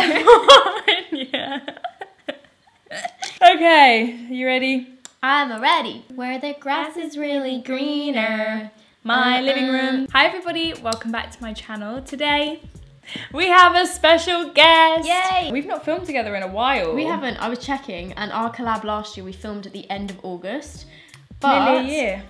Yeah. Okay, you ready? I'm ready. Where the grass is really greener. My living room. Hi everybody, welcome back to my channel. Today we have a special guest. Yay! We've not filmed together in a while. We haven't. I was checking, and our collab last year we filmed at the end of August. But nearly a year.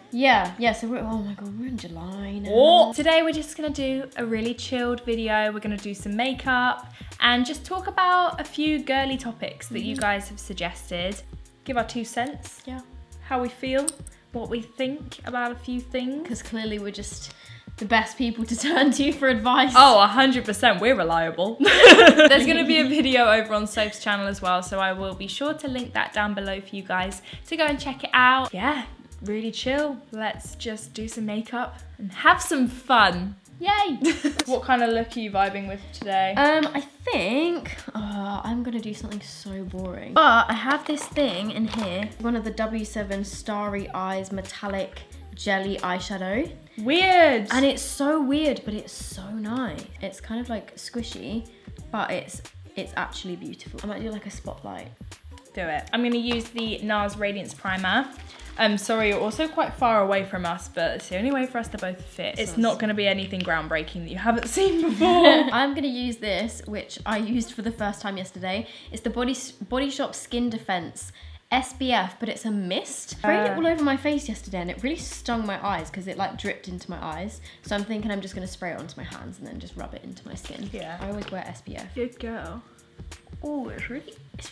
Yeah, so oh my god, we're in July now. Oh. Today we're just gonna do a really chilled video. We're gonna do some makeup and just talk about a few girly topics that you guys have suggested. Give our 2 cents. Yeah. How we feel, what we think about a few things. Because clearly we're just the best people to turn to for advice. Oh, 100%, we're reliable. There's gonna be a video over on SOPH's channel as well, so I will be sure to link that down below for you guys to go and check it out. Yeah, really chill. Let's just do some makeup and have some fun. Yay! What kind of look are you vibing with today? I think I'm gonna do something so boring. But I have this thing in here, one of the W7 Starry Eyes metallic jelly eyeshadow. Weird. And it's so weird, but it's so nice. It's kind of like squishy, but it's actually beautiful. I might do like a spotlight. Do it. I'm gonna use the Nars Radiance Primer. Sorry, you're also quite far away from us, but it's the only way for us to both fit. It's not gonna be anything groundbreaking that you haven't seen before. I'm gonna use this, which I used for the first time yesterday. It's the Body Shop Skin Defense SPF, but it's a mist. I sprayed it all over my face yesterday and it really stung my eyes because it like dripped into my eyes. So I'm thinking I'm just gonna spray it onto my hands and then just rub it into my skin. Yeah. I always wear SPF. Good girl. Oh, it's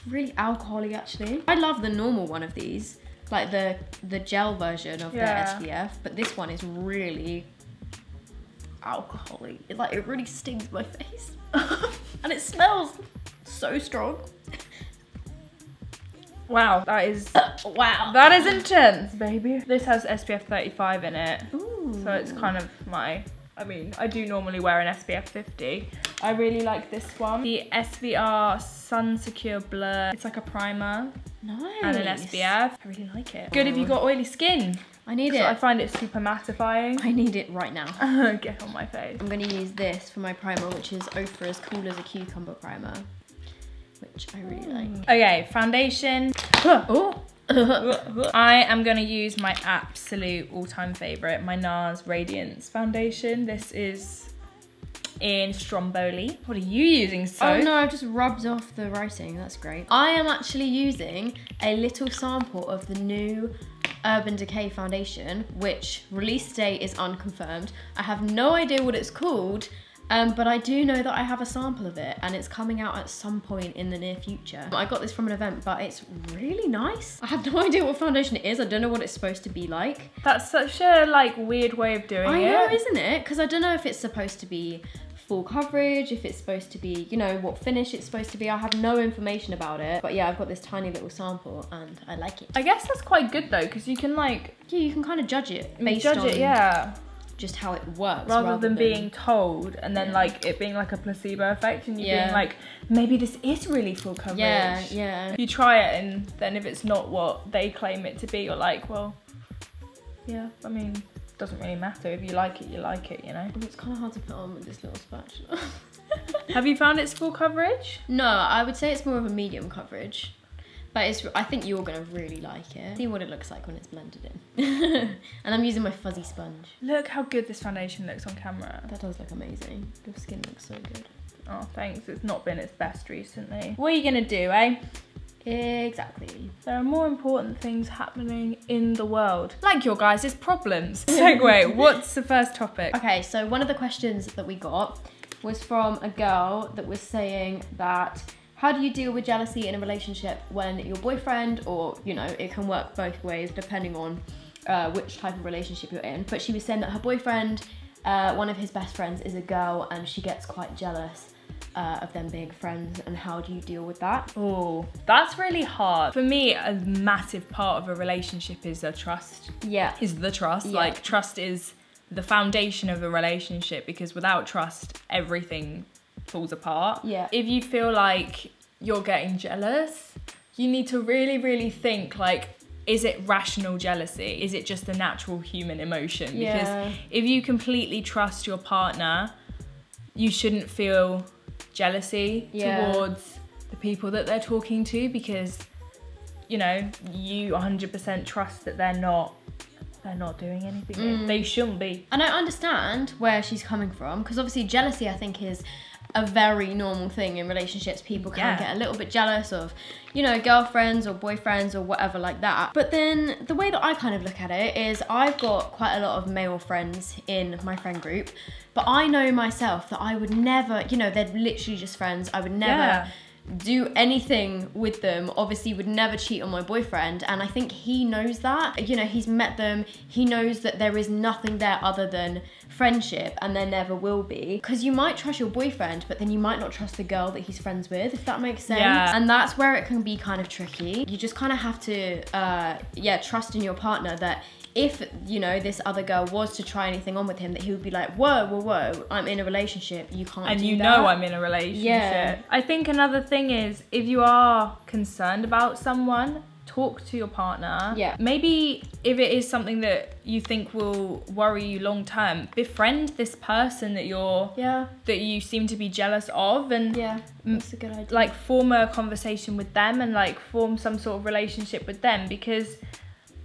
really alcohol-y actually. I love the normal one of these, like the gel version of the SPF, but this one is really alcohol-y. It really stings my face. And it smells so strong. Wow, that is wow. That is intense, baby. This has SPF 35 in it. Ooh. So it's kind of I do normally wear an SPF 50. I really like this one. The SVR Sun Secure Blur. It's like a primer. Nice. And an SPF. I really like it. Good if you've got oily skin. I need it. I find it super mattifying. I need it right now. Get on my face. I'm gonna use this for my primer, which is Ofra's Cool as a Cucumber primer, which I really like. Okay, foundation. Oh. I am gonna use my absolute all-time favorite, my Nars Radiance foundation. This is in Stromboli. What are you using, So? Oh no, I've just rubbed off the writing. That's great. I am actually using a little sample of the new Urban Decay foundation, which release date is unconfirmed. I have no idea what it's called, but I do know that I have a sample of it and it's coming out at some point in the near future. I got this from an event, but it's really nice. I have no idea what foundation it is. I don't know what it's supposed to be like. That's such a weird way of doing it. I know, isn't it? Because I don't know if it's supposed to be full coverage, if it's supposed to be, you know, what finish it's supposed to be. I have no information about it. But yeah, I've got this tiny little sample and I like it. I guess that's quite good though, because you can yeah, you can kind of judge it based on yeah, just how it works. Rather than being told and then it being like a placebo effect and you being like, maybe this is really full coverage. Yeah. You try it and then if it's not what they claim it to be, you're like, well, yeah, I mean, doesn't really matter. If you like it, you like it, you know? It's kind of hard to put on with this little spatula. Have you found it's full coverage? No, I would say it's more of a medium coverage. But I think you're gonna really like it. See what it looks like when it's blended in. And I'm using my fuzzy sponge. Look how good this foundation looks on camera. That does look amazing. Your skin looks so good. Oh, thanks. It's not been its best recently. What are you gonna do, eh? Exactly. There are more important things happening in the world. Like your guys' problems. Segue, what's the first topic? Okay, so one of the questions that we got was from a girl that was saying that, how do you deal with jealousy in a relationship when your boyfriend, or, you know, it can work both ways depending on which type of relationship you're in. But she was saying that her boyfriend, one of his best friends is a girl and she gets quite jealous of them being friends, and how do you deal with that? Oh, that's really hard. For me, a massive part of a relationship is the trust. Yeah. Like, trust is the foundation of a relationship, because without trust, everything falls apart. Yeah. If you feel like you're getting jealous, you need to really, really think, like, is it rational jealousy? Is it just a natural human emotion? Yeah. Because if you completely trust your partner, you shouldn't feel jealousy towards the people that they're talking to, because, you know, you 100% trust that they're not doing anything. They shouldn't be. And I understand where she's coming from, because obviously jealousy, I think, is a very normal thing in relationships. People can get a little bit jealous of, you know, girlfriends or boyfriends or whatever like that. But then the way that I kind of look at it is, I've got quite a lot of male friends in my friend group, but I know myself that I would never, you know, they're literally just friends. I would never do anything with them. Obviously would never cheat on my boyfriend, and I think he knows that. You know, he's met them, he knows that there is nothing there other than friendship, and there never will be. Because you might trust your boyfriend, but then you might not trust the girl that he's friends with, if that makes sense. And that's where it can be kind of tricky. You just kind of have to trust in your partner that if, you know, this other girl was to try anything on with him, that he would be like, whoa, whoa, whoa, I'm in a relationship, you can't do that. And you know I'm in a relationship. I think another thing is, if you are concerned about someone, talk to your partner. Maybe if it is something that you think will worry you long term, befriend this person that you're that you seem to be jealous of, and that's a good idea. Like, form a conversation with them, and like form some sort of relationship with them, because,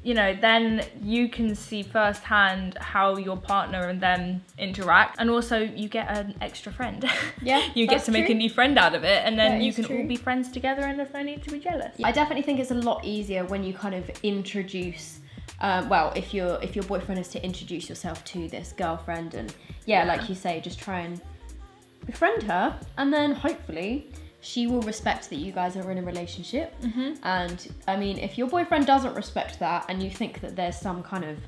you know, then you can see firsthand how your partner and them interact, and also you get an extra friend. You get to make a new friend out of it, and then you can all be friends together, and there's no need to be jealous. I definitely think it's a lot easier when you kind of introduce, well, if your boyfriend is to introduce yourself to this girlfriend, and like you say, just try and befriend her, and then hopefully she will respect that you guys are in a relationship. And I mean, if your boyfriend doesn't respect that, and you think that there's some kind of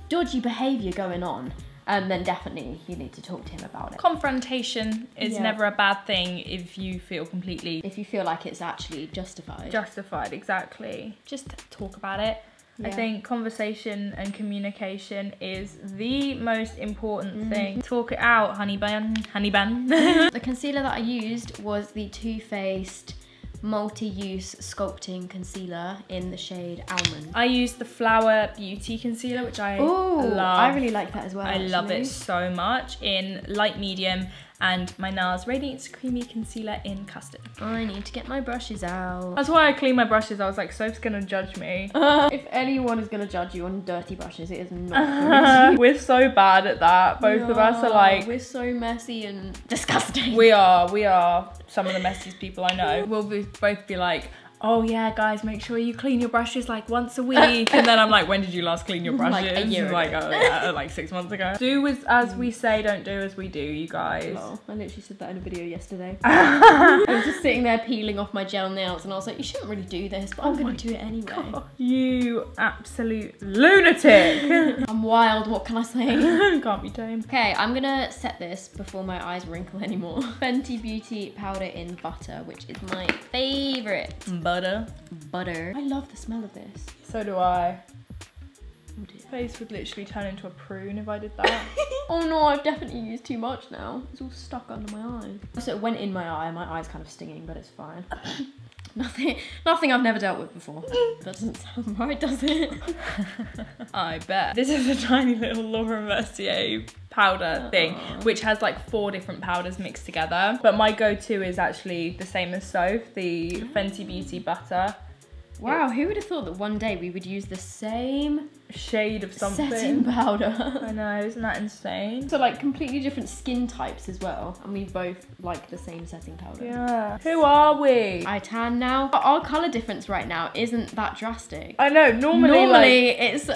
dodgy behavior going on, then definitely you need to talk to him about it. Confrontation is never a bad thing if you feel like it's actually justified. Justified, exactly. Just talk about it. I think conversation and communication is the most important thing. Talk it out, honey bun, honey bun. The concealer that I used was the Too Faced multi-use sculpting concealer in the shade Almond. I used the Flower Beauty concealer, which I love. I really like that as well. I love it so much, in light medium, and my Nars Radiance Creamy Concealer in Custard. I need to get my brushes out. That's why I clean my brushes. I was like, Soph's gonna judge me. If anyone is gonna judge you on dirty brushes, it is not We're so bad at that. Both of us are like... We're so messy and disgusting. We are some of the messiest people I know. We'll both be like, oh yeah, guys, make sure you clean your brushes like once a week. And then I'm like, when did you last clean your brushes? Like a year ago. Like, oh yeah, like 6 months ago. Do as we say, don't do as we do, you guys. Oh, I literally said that in a video yesterday. I was just sitting there peeling off my gel nails, and I was like, you shouldn't really do this, but I'm gonna do it anyway. God. You absolute lunatic. I'm wild, what can I say? Can't be tamed. Okay, I'm gonna set this before my eyes wrinkle anymore. Fenty Beauty powder in butter, which is my favorite. Butter. I love the smell of this. So do I. Oh dear. Face would literally turn into a prune if I did that. Oh no, I've definitely used too much now. It's all stuck under my eye. So it went in my eye. My eye's kind of stinging, but it's fine. Nothing I've never dealt with before. That doesn't sound right, does it? I bet. This is a tiny little Laura Mercier powder thing, which has like 4 different powders mixed together. But my go-to is actually the same as Soph, the Fenty Beauty butter. Wow, who would have thought that one day we would use the same shade of something? Setting powder. I know, isn't that insane? So like completely different skin types as well, and we both like the same setting powder. Yeah. Who are we? I tan now. Our colour difference right now isn't that drastic. I know, normally it's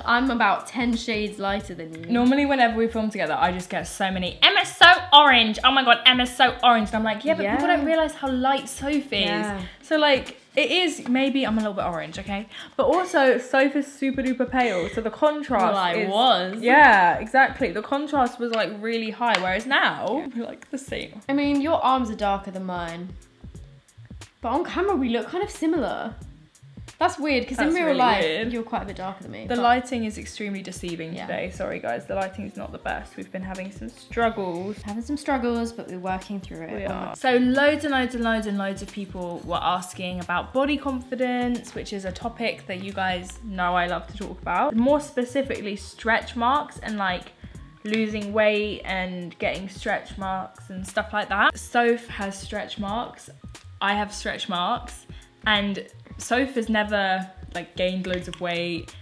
I'm about 10 shades lighter than you. Normally whenever we film together, I just get so many, Emma's so orange, oh my god, Emma's so orange. And I'm like, yeah, but people don't realise how light Soph is. So like, it is, maybe I'm a little bit orange, okay? But also, Soph is super duper pale, so the contrast was. Yeah, exactly. The contrast was like really high, whereas now, we're like the same. I mean, your arms are darker than mine. But on camera, we look kind of similar. That's weird, because in real life, you're quite a bit darker than me. The lighting is extremely deceiving today. Sorry guys, the lighting is not the best. We've been having some struggles. But we're working through it. We are. So loads and loads and loads and loads of people were asking about body confidence, which is a topic that you guys know I love to talk about. More specifically, stretch marks and like losing weight and getting stretch marks and stuff like that. Soph has stretch marks. I have stretch marks, and Soph has never like gained loads of weight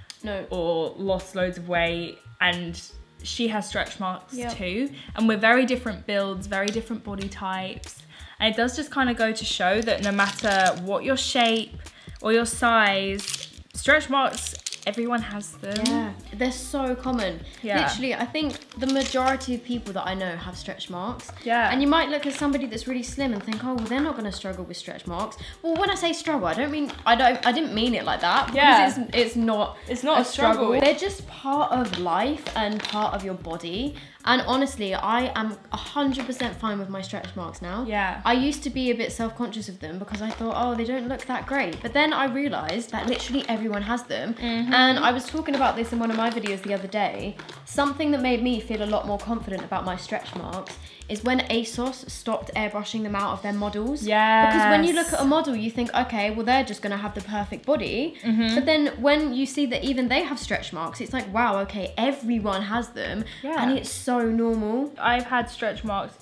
or lost loads of weight, and she has stretch marks too. And we're very different builds, very different body types. And it does just kind of go to show that no matter what your shape or your size, stretch marks, everyone has them. Yeah, they're so common. Yeah. Literally, I think the majority of people that I know have stretch marks. Yeah. And you might look at somebody that's really slim and think, oh, well, they're not going to struggle with stretch marks. Well, when I say struggle, I didn't mean it like that. Because it's not a struggle. They're just part of life and part of your body. And honestly, I am 100% fine with my stretch marks now. Yeah. I used to be a bit self-conscious of them because I thought, oh, they don't look that great. But then I realised that literally everyone has them. And I was talking about this in one of my videos the other day. Something that made me feel a lot more confident about my stretch marks is when ASOS stopped airbrushing them out of their models. Yeah. Because when you look at a model, you think, okay, well, they're just going to have the perfect body. But then when you see that even they have stretch marks, it's like, wow, okay, everyone has them. Yeah. And it's so normal. I've had stretch marks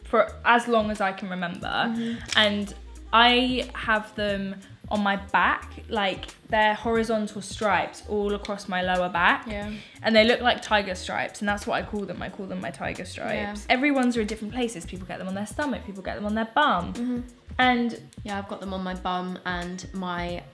for as long as I can remember. And I have them on my back, like they're horizontal stripes all across my lower back. Yeah. And they look like tiger stripes, and that's what I call them. I call them my tiger stripes. Yeah. Everyone's are in different places. People get them on their stomach, people get them on their bum. And yeah, I've got them on my bum and my,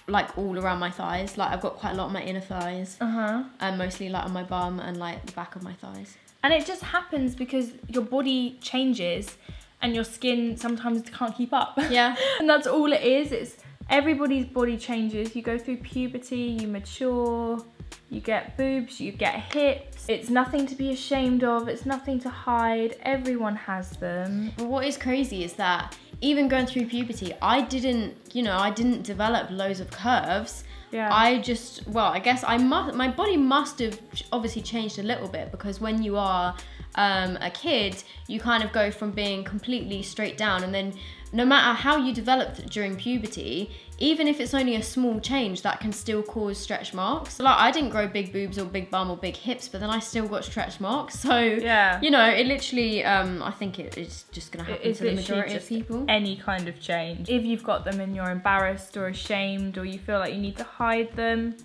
like all around my thighs. Like I've got quite a lot on my inner thighs. And mostly like on my bum and like the back of my thighs. And it just happens because your body changes and your skin sometimes can't keep up. Yeah. And that's all it is. It's everybody's body changes. You go through puberty, you mature, you get boobs, you get hips. It's nothing to be ashamed of. It's nothing to hide. Everyone has them. But what is crazy is that even going through puberty, I didn't develop loads of curves. Yeah. I just, well, I guess my body must have obviously changed a little bit, because when you are a kid, you kind of go from being completely straight down, and then no matter how you developed during puberty, even if it's only a small change, that can still cause stretch marks. Like I didn't grow big boobs or big bum or big hips, but then I still got stretch marks. So yeah, you know, it literally, I think it's just gonna happen to the majority of people. Any kind of change. If you've got them and you're embarrassed or ashamed, or you feel like you need to hide them,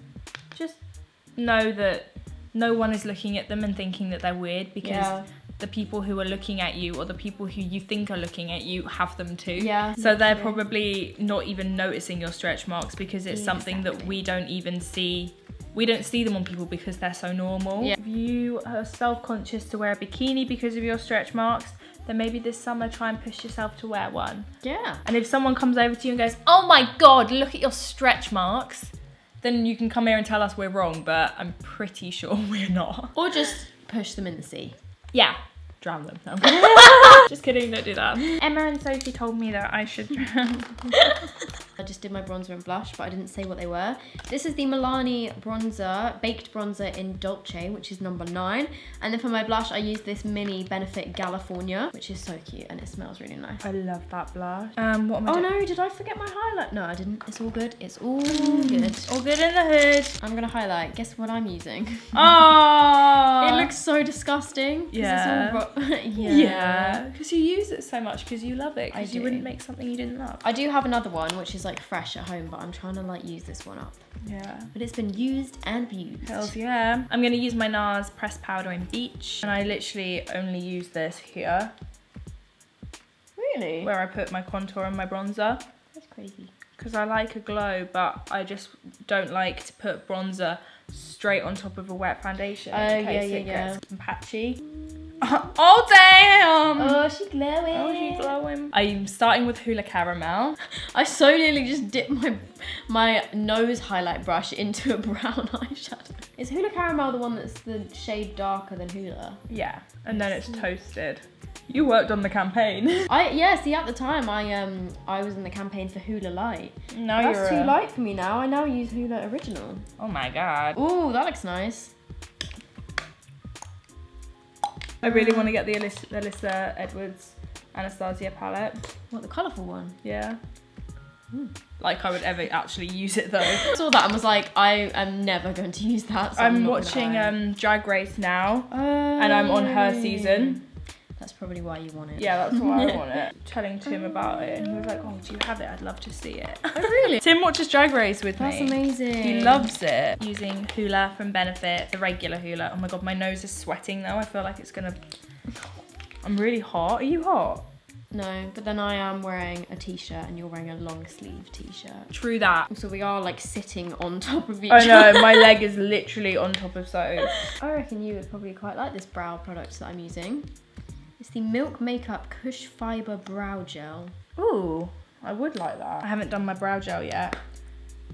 just know that no one is looking at them and thinking that they're weird, because the people who are looking at you, or the people who you think are looking at you, have them too. Yeah. So they're probably not even noticing your stretch marks, because it's something that we don't even see. We don't see them on people because they're so normal. Yeah. If you are self-conscious to wear a bikini because of your stretch marks, then maybe this summer try and push yourself to wear one. Yeah. And if someone comes over to you and goes, oh my God, look at your stretch marks, then you can come here and tell us we're wrong, but I'm pretty sure we're not. Or just push them in the sea. Yeah. Drown them. No. Just kidding, don't do that. Emma and Sophie told me that I should drown. I just did my bronzer and blush, but I didn't say what they were. This is the Milani bronzer, baked bronzer in Dolce, which is number 9. And then for my blush, I used this mini Benefit California, which is so cute and it smells really nice. I love that blush. What am I doing? No, did I forget my highlight? No, I didn't. It's all good. It's all good. All good in the hood. I'm gonna highlight. Guess what I'm using? Oh! It looks so disgusting. Yeah. Yeah. Because you use it so much because you love it. Because you wouldn't make something you didn't love. I do have another one, which is like fresh at home, but I'm trying to like use this one up. Yeah. But it's been used and abused. Hells yeah. I'm going to use my Nars pressed powder in Beach. And I literally only use this here. Really? Where I put my contour and my bronzer. That's crazy. Because I like a glow, but I just don't like to put bronzer straight on top of a wet foundation. In case it gets patchy. Oh damn! Oh, she's glowing. Oh, she's glowing. I'm starting with Hula Caramel. I so nearly just dipped my nose highlight brush into a brown eyeshadow. Is Hula Caramel the one that's the shade darker than Hula? Yeah, and then it's toasted. You worked on the campaign. See, at the time I was in the campaign for Hula Light. No, that's too light for me now. I now use Hula Original. Oh my God. Ooh, that looks nice. I really want to get the Alyssa Edwards Anastasia palette. What, the colourful one? Yeah. Like I would ever actually use it though. I saw that and was like, I am never going to use that. So I'm watching Drag Race now, and I'm on her season. That's probably why you want it. Yeah, that's why I want it. Telling Tim about it, and he was like, "Oh, do you have it? I'd love to see it." Oh, really? Tim watches Drag Race with me. That's amazing. He loves it. Using Hula from Benefit, the regular Hula. Oh my god, my nose is sweating though. I feel like it's gonna. I'm really hot. Are you hot? No, but then I am wearing a t-shirt and you're wearing a long sleeve t-shirt. True that. So we are like sitting on top of each other. I know, my leg is literally on top of Soph. I reckon you would probably quite like this brow product that I'm using. It's the Milk Makeup Cush Fiber Brow Gel. Ooh, I would like that. I haven't done my brow gel yet.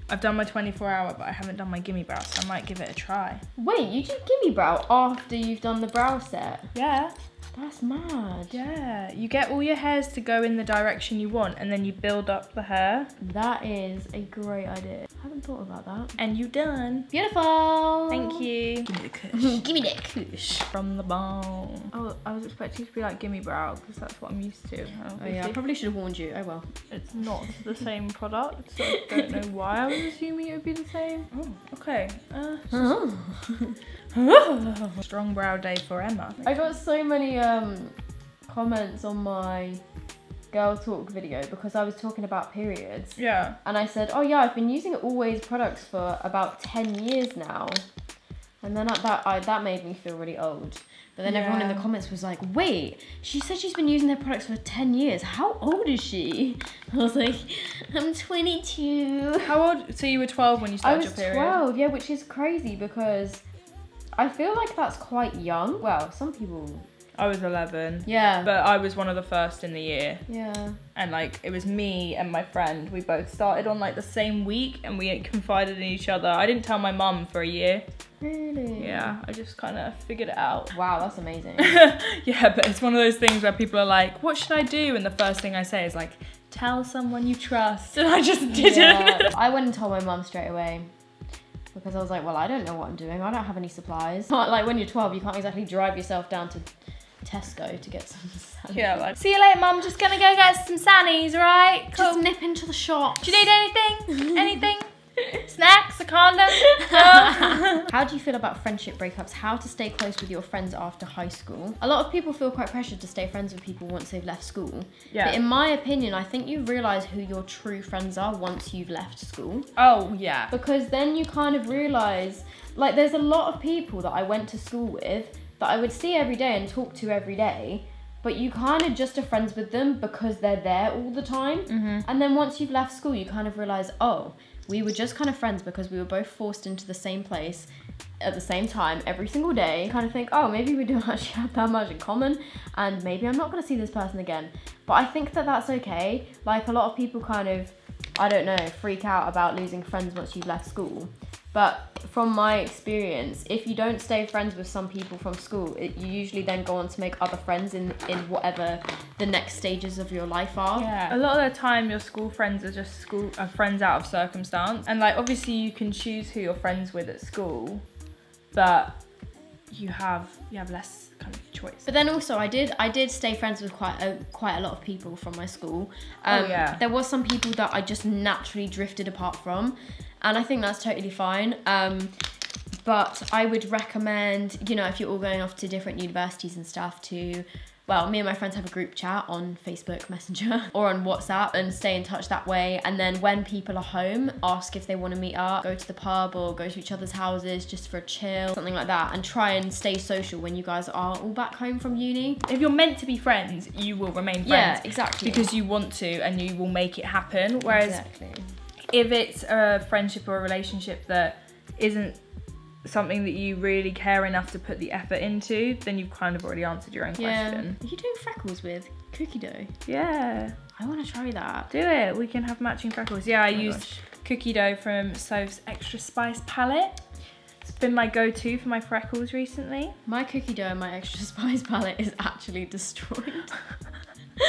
I've done my 24-hour, but I haven't done my gimme brow, so I might give it a try. Wait, you do gimme brow after you've done the brow set? Yeah. That's mad. Yeah, you get all your hairs to go in the direction you want, and then you build up the hair. That is a great idea. I haven't thought about that. And you done. Beautiful. Thank you. Give me the Cush. Give me that Cush. From the bone. Oh, I was expecting to be like gimme brow, because that's what I'm used to. Oh yeah, I probably should have warned you. Oh well. It's not the same product, so I don't know why I was assuming it would be the same. Oh, okay. Strong brow day for Emma. I got so many comments on my girl talk video because I was talking about periods. Yeah. And I said, oh yeah, I've been using Always products for about 10 years now. And then that made me feel really old. But then everyone in the comments was like, wait, she said she's been using their products for 10 years. How old is she? I was like, I'm 22. How old? So you were 12 when you started your period? I was 12, yeah, which is crazy because I feel like that's quite young. Well, some people... I was 11. Yeah. But I was one of the first in the year. Yeah. And like, it was me and my friend. We both started on like the same week and we confided in each other. I didn't tell my mum for a year. Really? Yeah, I just kind of figured it out. Wow, that's amazing. Yeah, but it's one of those things where people are like, what should I do? And the first thing I say is like, tell someone you trust. And I just didn't. Yeah. I went and told my mum straight away. Because I was like, well, I don't know what I'm doing. I don't have any supplies. Like when you're 12, you can't exactly drive yourself down to Tesco to get some sannies. Yeah, like, see you later, mum. Just gonna go get some sannies, right? Cool. Just nip into the shop. Do you need anything? Anything? Snacks? A condom? How do you feel about friendship breakups? How to stay close with your friends after high school? A lot of people feel quite pressured to stay friends with people once they've left school. Yeah. But in my opinion, I think you realise who your true friends are once you've left school. Oh, yeah. Because then you kind of realise, like there's a lot of people that I went to school with that I would see every day and talk to every day, but you kind of just are friends with them because they're there all the time. Mm-hmm. And then once you've left school, you kind of realise, oh, we were just kind of friends because we were both forced into the same place at the same time every single day. You kind of think, oh, maybe we don't actually have that much in common and maybe I'm not going to see this person again. But I think that that's okay. Like a lot of people kind of, I don't know, freak out about losing friends once you've left school. But from my experience, if you don't stay friends with some people from school, you usually then go on to make other friends in whatever the next stages of your life are. Yeah. A lot of the time, your school friends are just friends out of circumstance. And like, obviously you can choose who you're friends with at school, but you have less kind of choice. But then also I did stay friends with quite a lot of people from my school. There was some people that I just naturally drifted apart from. And I think that's totally fine. But I would recommend, you know, if you're all going off to different universities and stuff to, well, me and my friends have a group chat on Facebook Messenger or on WhatsApp and stay in touch that way. And then when people are home, ask if they want to meet up, go to the pub or go to each other's houses just for a chill, something like that. And try and stay social when you guys are all back home from uni. If you're meant to be friends, you will remain friends. Yeah, exactly. Because you want to and you will make it happen. Whereas exactly. If it's a friendship or a relationship that isn't something that you really care enough to put the effort into, then you've kind of already answered your own question. Are you doing freckles with cookie dough? Yeah. I want to try that. Do it. We can have matching freckles. Yeah, I used cookie dough from Soph's Extra Spice palette. It's been my go-to for my freckles recently. My cookie dough and my Extra Spice palette is actually destroyed.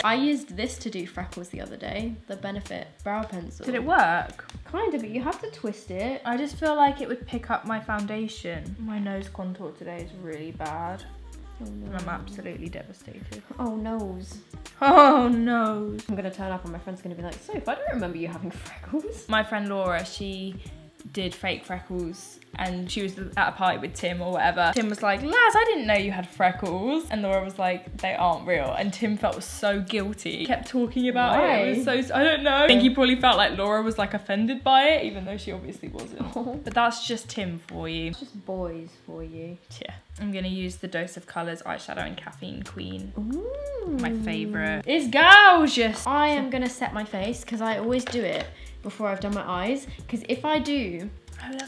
I used this to do freckles the other day, the Benefit brow pencil. Did it work? Kind of, but you have to twist it. I just feel like it would pick up my foundation. My nose contour today is really bad. Oh, no. And I'm absolutely devastated. Oh, noes. Oh no. I'm gonna turn up and my friend's gonna be like, Soph, I don't remember you having freckles. My friend Laura, she did fake freckles and she was at a party with Tim or whatever. Tim was like, lads, I didn't know you had freckles. And Laura was like, they aren't real. And Tim felt so guilty. He kept talking about it. It was so, I don't know. I think he probably felt like Laura was like offended by it, even though she obviously wasn't. But that's just Tim for you. It's just boys for you. Yeah. I'm gonna use the Dose of Colours eyeshadow in Caffeine Queen. Ooh. My favourite. It's gorgeous. I am gonna set my face because I always do it before I've done my eyes. Because if I do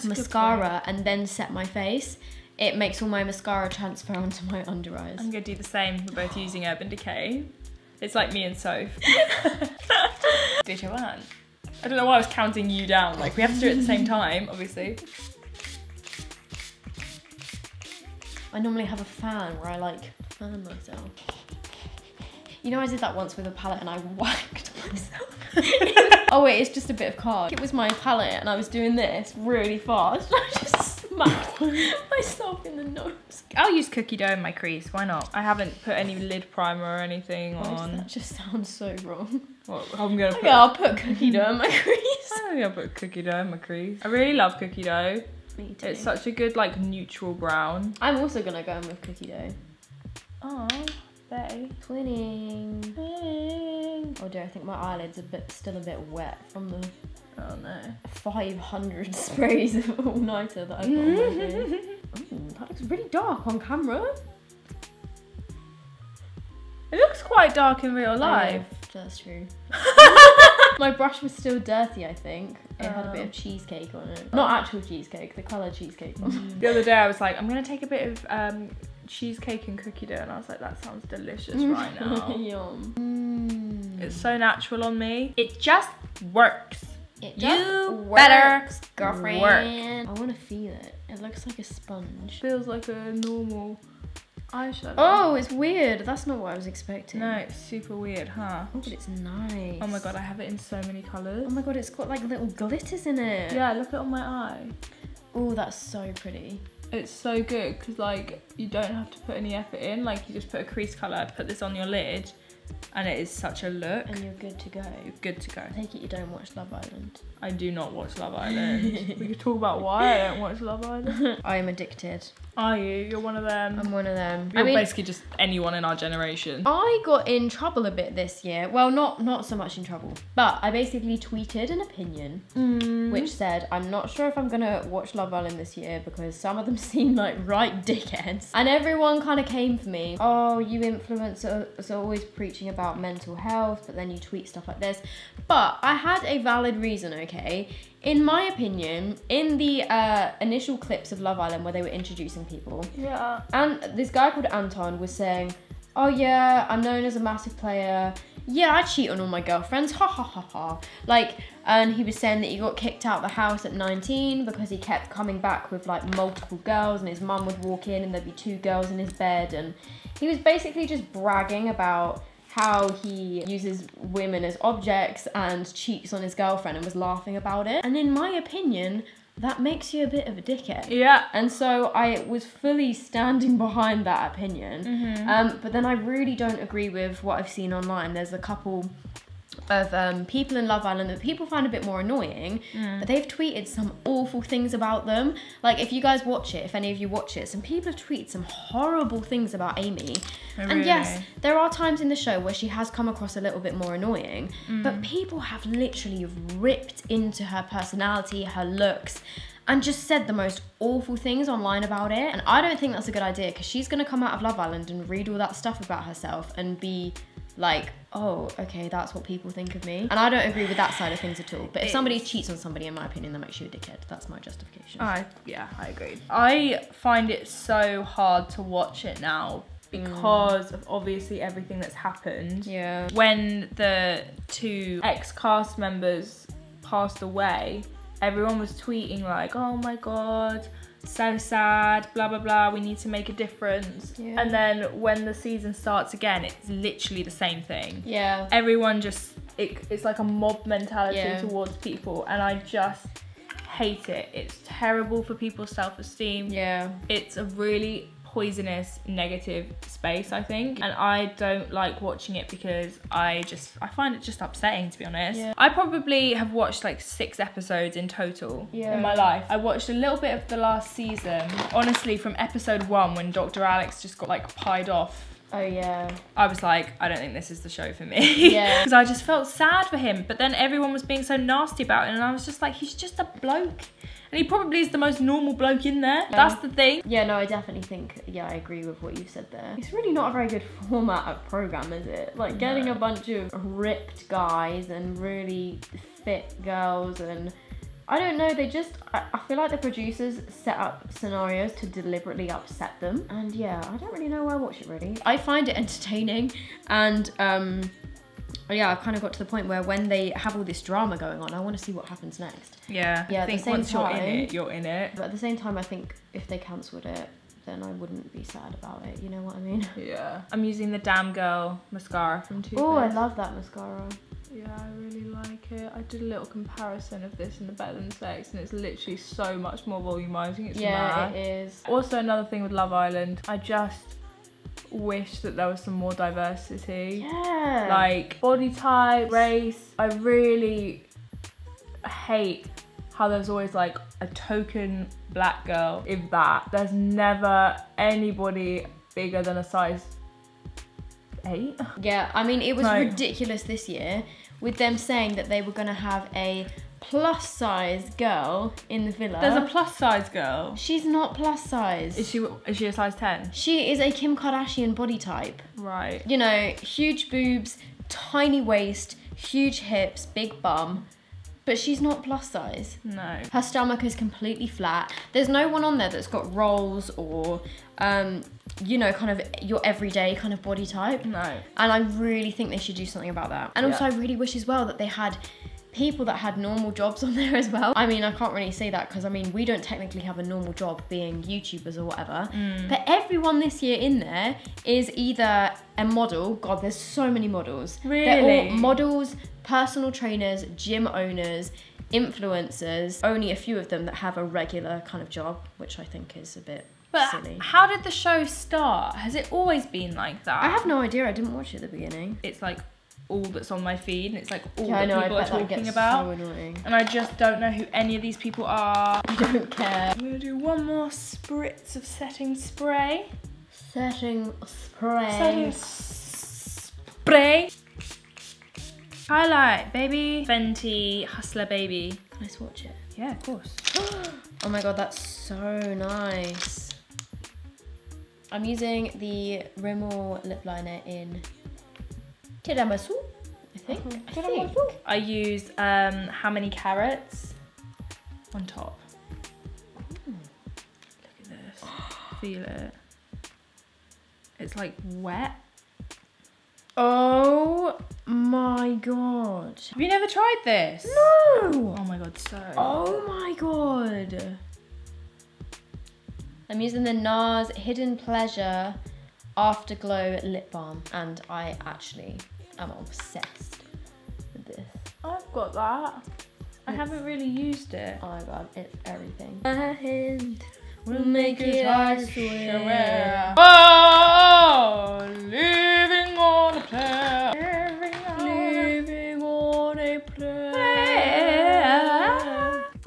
mascara and then set my face, it makes all my mascara transfer onto my under eyes. I'm gonna do the same. We're both using Urban Decay. It's like me and Soph. Do Joanne. I don't know why I was counting you down. Like, we have to do it at the same time, obviously. I normally have a fan where I like fan myself. You know, I did that once with a palette and I whacked myself. Oh wait, it's just a bit of card. It was my palette and I was doing this really fast. I just smacked myself in the nose. I'll use cookie dough in my crease. Why not? I haven't put any lid primer or anything on. That just sounds so wrong. Well, I'm gonna put. Okay, I'll put cookie dough in my crease. I think I'll put cookie dough in my crease. I really love cookie dough. Me too. It's such a good like neutral brown. I'm also gonna go in with cookie dough. Oh, Betty. Twinning. Oh dear, I think my eyelids are still a bit wet from the 500 sprays of all-nighter that I've got on my face. Ooh, that looks really dark on camera. It looks quite dark in real life. Oh, that's true. My brush was still dirty, I think. It had a bit of cheesecake on it. Not actual cheesecake, the colour cheesecake on. The other day I was like, I'm gonna take a bit of cheesecake and cookie dough, and I was like, that sounds delicious right now. Yum. It's so natural on me. It just works. It just You works, better girlfriend. work. I want to feel it. It looks like a sponge. Feels like a normal eyeshadow. Oh, it's weird. That's not what I was expecting. No, it's super weird, huh? Oh, but it's nice. Oh my god, I have it in so many colours. Oh my god, it's got like little glitters in it. Yeah, look at it on my eye. Oh, that's so pretty. It's so good because like you don't have to put any effort in. Like you just put a crease colour, put this on your lid, and it is such a look. And you're good to go. You're good to go. I take it you don't watch Love Island. I do not watch Love Island. We could talk about why I don't watch Love Island. I am addicted. Are you? You're one of them. I'm one of them. You're basically just anyone in our generation. I got in trouble a bit this year. Well, not so much in trouble, but I basically tweeted an opinion which said, I'm not sure if I'm gonna watch Love Island this year because some of them seem like right dickheads. And everyone kind of came for me. Oh, you influencers are always preaching about mental health, but then you tweet stuff like this. But I had a valid reason, okay? In my opinion, in the initial clips of Love Island where they were introducing people, Yeah. and this guy called Anton was saying, oh yeah, I'm known as a massive player. Yeah, I cheat on all my girlfriends, ha ha ha ha. Like, and he was saying that he got kicked out of the house at 19 because he kept coming back with like multiple girls, and his mum would walk in and there'd be 2 girls in his bed, and he was basically just bragging about how he uses women as objects and cheats on his girlfriend and was laughing about it. And in my opinion, that makes you a bit of a dickhead. Yeah. And so I was fully standing behind that opinion. But then I really don't agree with what I've seen online. There's a couple of people in Love Island that people find a bit more annoying, but they've tweeted some awful things about them. Like, if you guys watch it, if any of you watch it, some people have tweeted some horrible things about Amy. And yes, there are times in the show where she has come across a little bit more annoying, but people have literally ripped into her personality, her looks, and just said the most awful things online about it. And I don't think that's a good idea, because she's going to come out of Love Island and read all that stuff about herself and be like, oh, okay, that's what people think of me. And I don't agree with that side of things at all. But if somebody cheats on somebody, in my opinion, that makes you a dickhead. That's my justification. Yeah, I agree. I find it so hard to watch it now because of obviously everything that's happened. Yeah. When the 2 ex-cast members passed away, everyone was tweeting like, oh my god, so sad, blah blah blah, we need to make a difference. And then when the season starts again, it's literally the same thing. Yeah. Everyone just, it's like a mob mentality towards people, and I just hate it. It's terrible for people's self-esteem. Yeah. It's a really poisonous, negative space, I think. And I don't like watching it because I find it just upsetting, to be honest. Yeah. I probably have watched like 6 episodes in total in my life. I watched a little bit of the last season. Honestly, from episode 1 when Dr. Alex just got like pied off. Oh yeah. I was like, I don't think this is the show for me. Yeah. Because I just felt sad for him. But then everyone was being so nasty about it and I was just like, he's just a bloke. And he probably is the most normal bloke in there. Yeah. That's the thing. Yeah, no, I definitely think, yeah, I agree with what you said there. It's really not a very good format of program, is it? Like getting a bunch of ripped guys and really fit girls and I don't know, they just, I feel like the producers set up scenarios to deliberately upset them. And yeah, I don't really know why I watch it really. I find it entertaining and yeah, I've kind of got to the point where when they have all this drama going on, I want to see what happens next. Yeah, I think once you're in it, you're in it. But at the same time, I think if they cancelled it, then I wouldn't be sad about it, you know what I mean? Yeah. I'm using the Damn Girl mascara from Too Faced. Oh, I love that mascara. Yeah, I really like it. I did a little comparison of this in the Better Than Sex and it's literally so much more volumizing. It's mad. It is. Also, another thing with Love Island, I just wish that there was some more diversity. Yeah. Like body type, race. I really hate how there's always like a token black girl, if that. There's never anybody bigger than a size 8. Yeah, I mean, it was ridiculous this year with them saying that they were going to have a plus size girl in the villa. There's a plus size girl. She's not plus size. Is she a size 10? She is a Kim Kardashian body type. Right. You know, huge boobs, tiny waist, huge hips, big bum. But she's not plus size. No. Her stomach is completely flat. There's no one on there that's got rolls or, you know, kind of your everyday kind of body type. No. And I really think they should do something about that. And also I really wish as well that they had people that had normal jobs on there as well. I mean, I can't really say that because I mean, we don't technically have a normal job being YouTubers or whatever. But everyone this year in there is either a model. God, there's so many models. Really? They're all models, personal trainers, gym owners, influencers. Only a few of them that have a regular kind of job, which I think is a bit silly. How did the show start? Has it always been like that? I have no idea. I didn't watch it at the beginning. It's like all that's on my feed and it's like all I that know, people are talking about. So annoying. And I just don't know who any of these people are. I don't care. I'm gonna do one more spritz of setting spray. Setting spray. Setting spray. Highlight, baby. Fenty Hustler Baby. Can I swatch it? Yeah, of course. Oh my god, that's so nice. I'm using the Rimmel lip liner in Tiramisu, I think. I use How Many Carrots on top. Look at this. Feel it. It's like wet. Oh my god. Have you never tried this? No! Oh my god, so. Oh my god. I'm using the Nars Hidden Pleasure Afterglow Lip Balm and I actually am obsessed with this. I've got that. I haven't really used it. Oh my god, it's everything. My hand will make it, I swear. Oh, living on a prayer. Living on a prayer.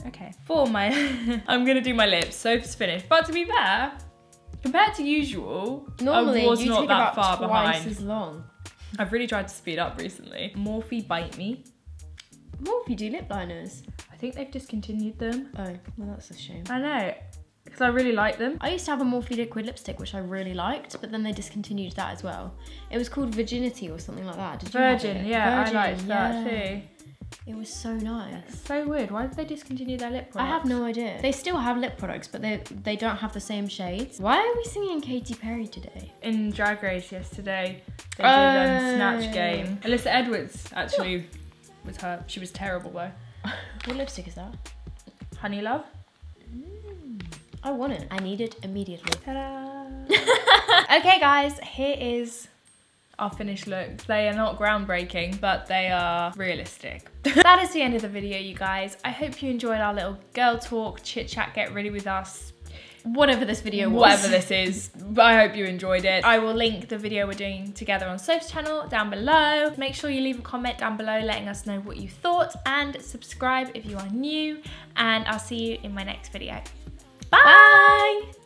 Okay, for my, I'm gonna do my lips. Soph's finished. But to be fair, compared to usual, normally I was you not take that about far twice behind. as long. I've really tried to speed up recently. Morphe Bite Me. Morphe do lip liners. I think they've discontinued them. Oh, well that's a shame. I know, because I really like them. I used to have a Morphe liquid lipstick which I really liked, but then they discontinued that as well. It was called Virginity or something like that. Did you have Virgin, it? yeah, Virgin, I liked that too. It was so nice. So weird. Why did they discontinue their lip products? I have no idea. They still have lip products, but they don't have the same shades. Why are we singing Katy Perry today? In Drag Race yesterday, they did Snatch Game. Alyssa Edwards actually was her. She was terrible though. What lipstick is that? Honey Love. I want it. I need it immediately. Ta-da! Okay guys, here is our finished looks. They are not groundbreaking, but they are realistic. That is the end of the video, you guys. I hope you enjoyed our little girl talk, chit chat, get ready with us whatever this video was. Whatever this is, but I hope you enjoyed it. I will link the video we're doing together on SOPH's channel down below. Make sure you leave a comment down below letting us know what you thought, and subscribe if you are new, and I'll see you in my next video. Bye!